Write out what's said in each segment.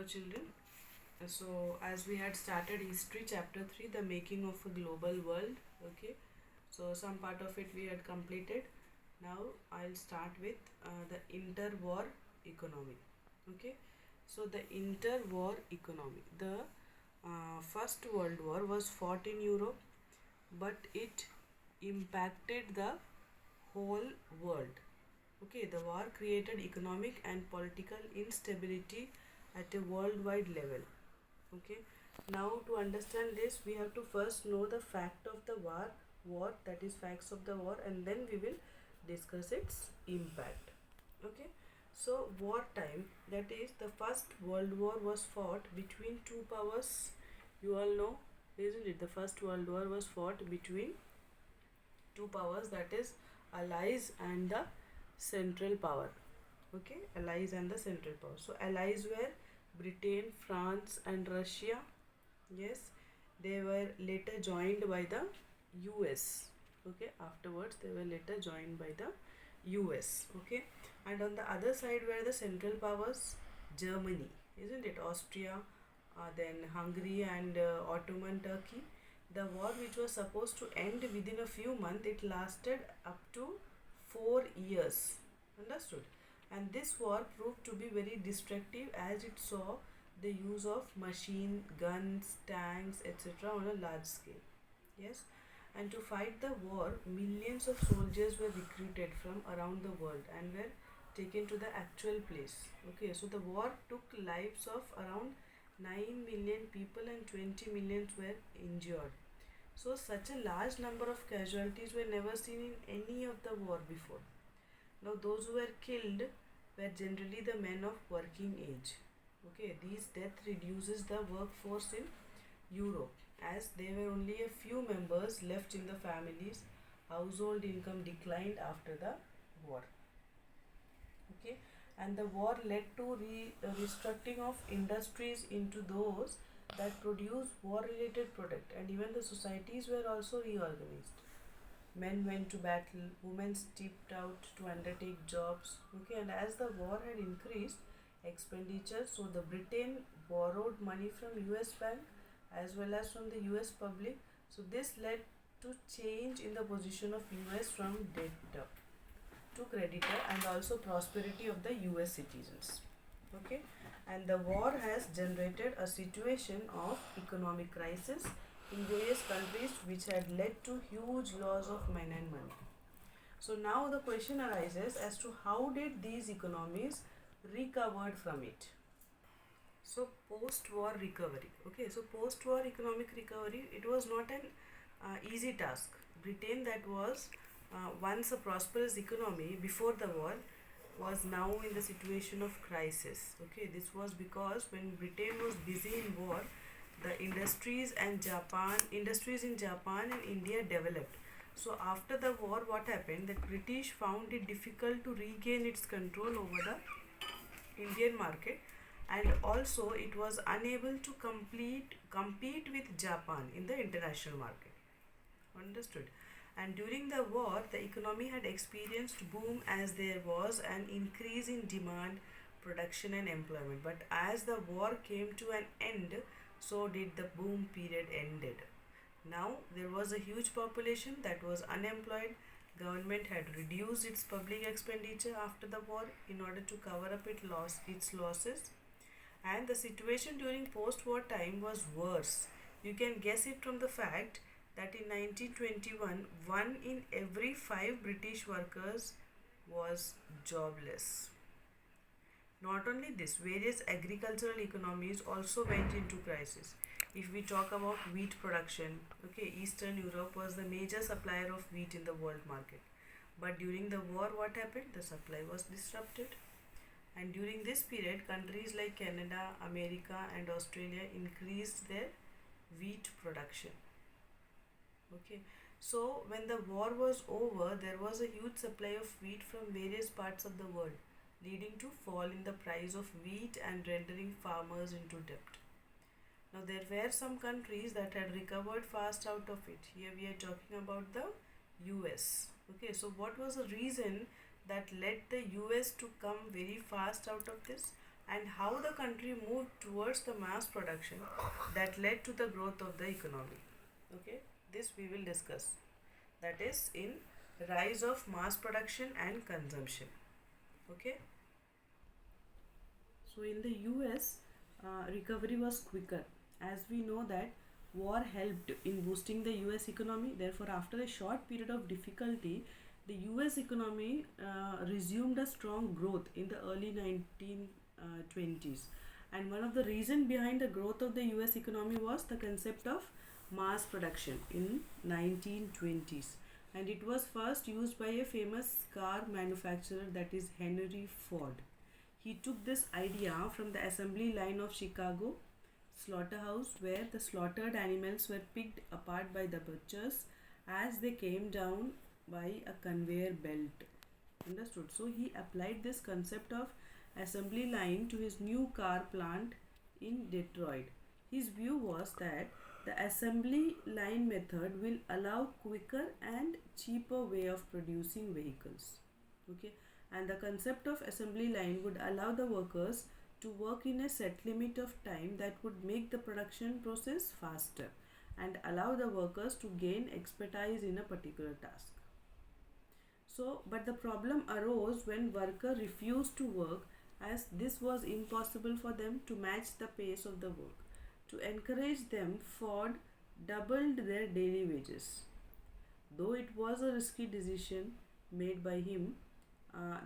Hello, children. So, as we had started history, chapter 3, the making of a global world. Okay, so some part of it we had completed. Now, I'll start with the interwar economy. Okay, so the interwar economy. The First World War was fought in Europe, but it impacted the whole world. Okay, the war created economic and political instability at a worldwide level. Okay, now to understand this, we have to first know the fact of the war, that is facts of the war, and then we will discuss its impact. Okay, so wartime, that is the First World War was fought between two powers. You all know, isn't it? The First World War was fought between two powers, that is allies and the central power. Okay, allies and the central power. So allies were Britain, France and Russia. Yes, they were later joined by the US. Okay, afterwards they were later joined by the US. Okay, and on the other side were the central powers, Germany, isn't it? Austria, then Hungary and Ottoman Turkey. The war, which was supposed to end within a few months, it lasted up to 4 years. Understood? And this war proved to be very destructive as it saw the use of machine guns, tanks, etc. on a large scale. Yes, and to fight the war, millions of soldiers were recruited from around the world and were taken to the actual place. Okay, so the war took lives of around 9 million people and 20 millions were injured. So, such a large number of casualties were never seen in any of the war before. Now, those who were killed were generally the men of working age. Okay, these death reduces the workforce in Europe as there were only a few members left in the families. Household income declined after the war. Okay, and the war led to restructuring of industries into those that produce war related product, and even the societies were also reorganized. Men went to battle, women stepped out to undertake jobs. Okay, and as the war had increased expenditure, so the Britain borrowed money from US bank as well as from the US public. So this led to change in the position of US from debtor to creditor and also prosperity of the US citizens. Okay, and the war has generated a situation of economic crisis in various countries which had led to huge loss of men and money. So now the question arises as to how did these economies recovered from it. So post-war recovery. Okay, so post-war economic recovery, it was not an easy task. Britain, that was once a prosperous economy before the war, was now in the situation of crisis. Okay, this was because when Britain was busy in war, the industries in Japan and India developed. So after the war, what happened? The British found it difficult to regain its control over the Indian market, and also it was unable to compete with Japan in the international market. Understood? And during the war, the economy had experienced boom as there was an increase in demand, production, and employment. But as the war came to an end, so did the boom period ended. Now there was a huge population that was unemployed. Government had reduced its public expenditure after the war in order to cover up its losses, and the situation during post-war time was worse. You can guess it from the fact that in 1921, one in every five British workers was jobless. Not only this, various agricultural economies also went into crisis. If we talk about wheat production, okay, Eastern Europe was the major supplier of wheat in the world market. But during the war, what happened? The supply was disrupted. And during this period, countries like Canada, America, and Australia increased their wheat production. Okay, so when the war was over, there was a huge supply of wheat from various parts of the world, leading to fall in the price of wheat and rendering farmers into debt. Now there were some countries that had recovered fast out of it. Here we are talking about the US. Okay, so what was the reason that led the US to come very fast out of this? and how the country moved towards the mass production that led to the growth of the economy. Okay, this we will discuss. That is in rise of mass production and consumption. Okay, so in the US, recovery was quicker, as we know that war helped in boosting the US economy. Therefore, after a short period of difficulty, the US economy resumed a strong growth in the early 1920s. And one of the reasons behind the growth of the US economy was the concept of mass production in 1920s. And it was first used by a famous car manufacturer, that is Henry Ford. He took this idea from the assembly line of Chicago slaughterhouse, where the slaughtered animals were picked apart by the butchers as they came down by a conveyor belt. Understood? So he applied this concept of assembly line to his new car plant in Detroit. His view was that the assembly line method will allow quicker and cheaper way of producing vehicles. Okay, and the concept of assembly line would allow the workers to work in a set limit of time that would make the production process faster and allow the workers to gain expertise in a particular task. So, but the problem arose when workers refused to work, as this was impossible for them to match the pace of the work. To encourage them, Ford doubled their daily wages. Though it was a risky decision made by him,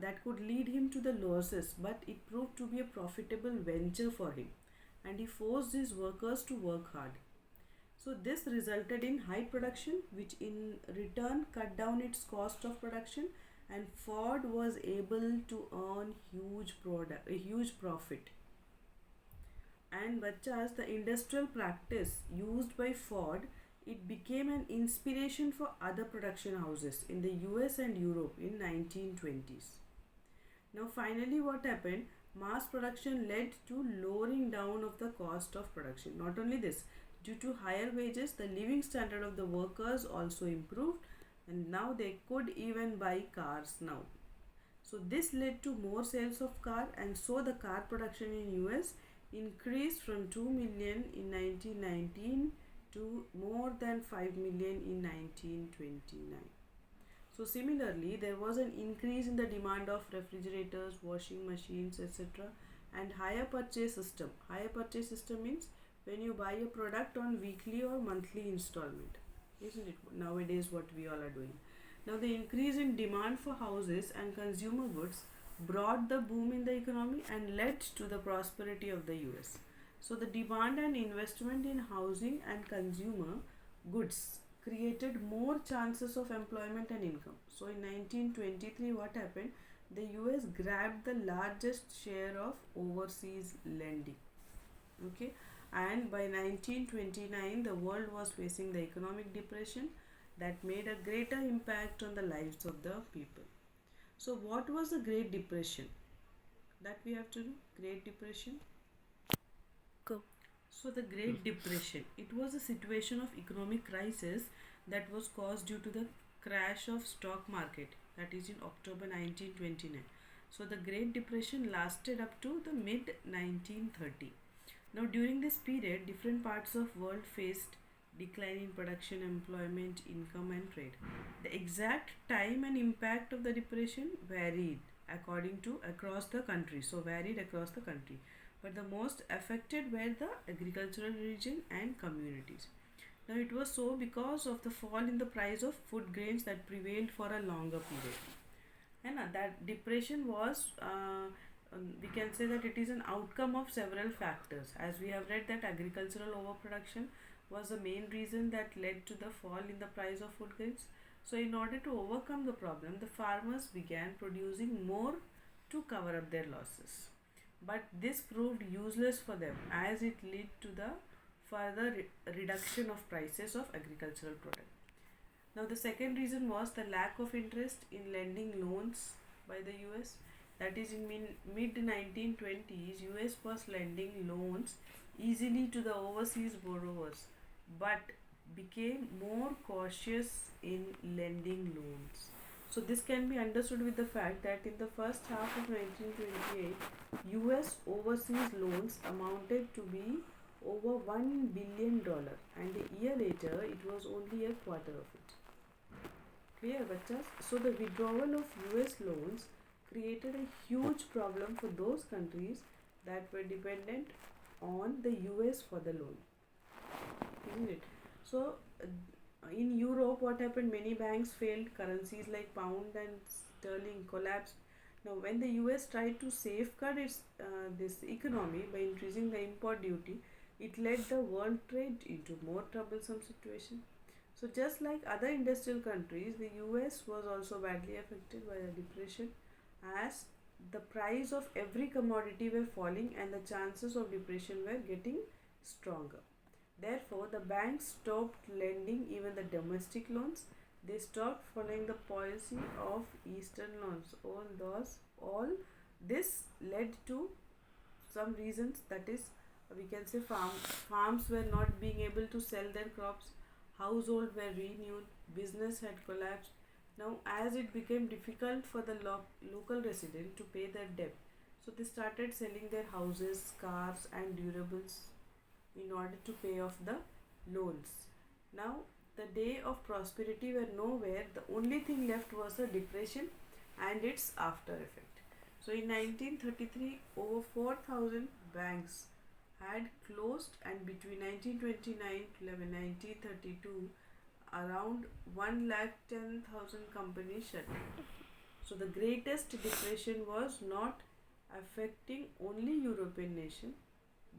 that could lead him to the losses, but it proved to be a profitable venture for him, and he forced his workers to work hard. So this resulted in high production, which in return cut down its cost of production, and Ford was able to earn a huge profit. And Bachas, the industrial practice used by Ford, it became an inspiration for other production houses in the US and Europe in 1920s. Now finally what happened? Mass production led to lowering down of the cost of production. Not only this, due to higher wages, the living standard of the workers also improved, and now they could even buy cars now. So this led to more sales of car, and so the car production in US increased from 2 million in 1919 to more than 5 million in 1929. So similarly, there was an increase in the demand of refrigerators, washing machines, etc. and higher purchase system. Higher purchase system means when you buy a product on weekly or monthly installment. Isn't it nowadays what we all are doing? Now the increase in demand for houses and consumer goods brought the boom in the economy and led to the prosperity of the US. So the demand and investment in housing and consumer goods created more chances of employment and income. So in 1923 what happened? The US grabbed the largest share of overseas lending. Okay, and by 1929 the world was facing the economic depression that made a greater impact on the lives of the people. So what was the Great Depression? That we have to know. Great Depression. Go. So the Great Depression, it was a situation of economic crisis that was caused due to the crash of stock market, that is in October 1929. So the Great Depression lasted up to the mid 1930. Now during this period, different parts of world faced decline in production, employment, income and trade. The exact time and impact of the depression varied according to across the country. So varied across the country. But the most affected were the agricultural region and communities. Now it was so because of the fall in the price of food grains that prevailed for a longer period. And that depression was we can say that it is an outcome of several factors, as we have read that agricultural overproduction was the main reason that led to the fall in the price of food grains. So in order to overcome the problem, the farmers began producing more to cover up their losses, but this proved useless for them as it led to the further reduction of prices of agricultural products. Now, the second reason was the lack of interest in lending loans by the US. That is, in mid 1920s, US was lending loans easily to the overseas borrowers, but became more cautious in lending loans. So this can be understood with the fact that in the first half of 1928, US overseas loans amounted to be over $1 billion, and a year later it was only a quarter of it. Clear, bachas? So the withdrawal of US loans created a huge problem for those countries that were dependent on the US for the loan, isn't it? So in Europe, what happened? Many banks failed. Currencies like pound and sterling collapsed. Now, when the US tried to safeguard its this economy by increasing the import duty, it led the world trade into more troublesome situation. So, just like other industrial countries, the US was also badly affected by the depression, as the price of every commodity were falling and the chances of depression were getting stronger. Therefore, the banks stopped lending even the domestic loans. They stopped following the policy of Eastern loans. All this led to some reasons, that is, we can say farms were not being able to sell their crops, households were renewed, business had collapsed. Now, as it became difficult for the local resident to pay their debt, so they started selling their houses, cars, and durables in order to pay off the loans. Now, the day of prosperity were nowhere. The only thing left was a depression and its after effect. So, in 1933, over 4,000 banks had closed, and between 1929 to 1932, around 1,10,000 companies shut down. So, the greatest depression was not affecting only European nation,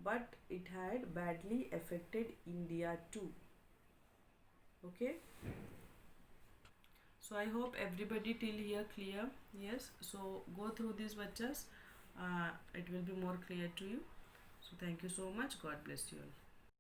but it had badly affected India too. Okay, so I hope everybody till here clear. Yes, so go through these bachas, it will be more clear to you. So thank you so much. God bless you all.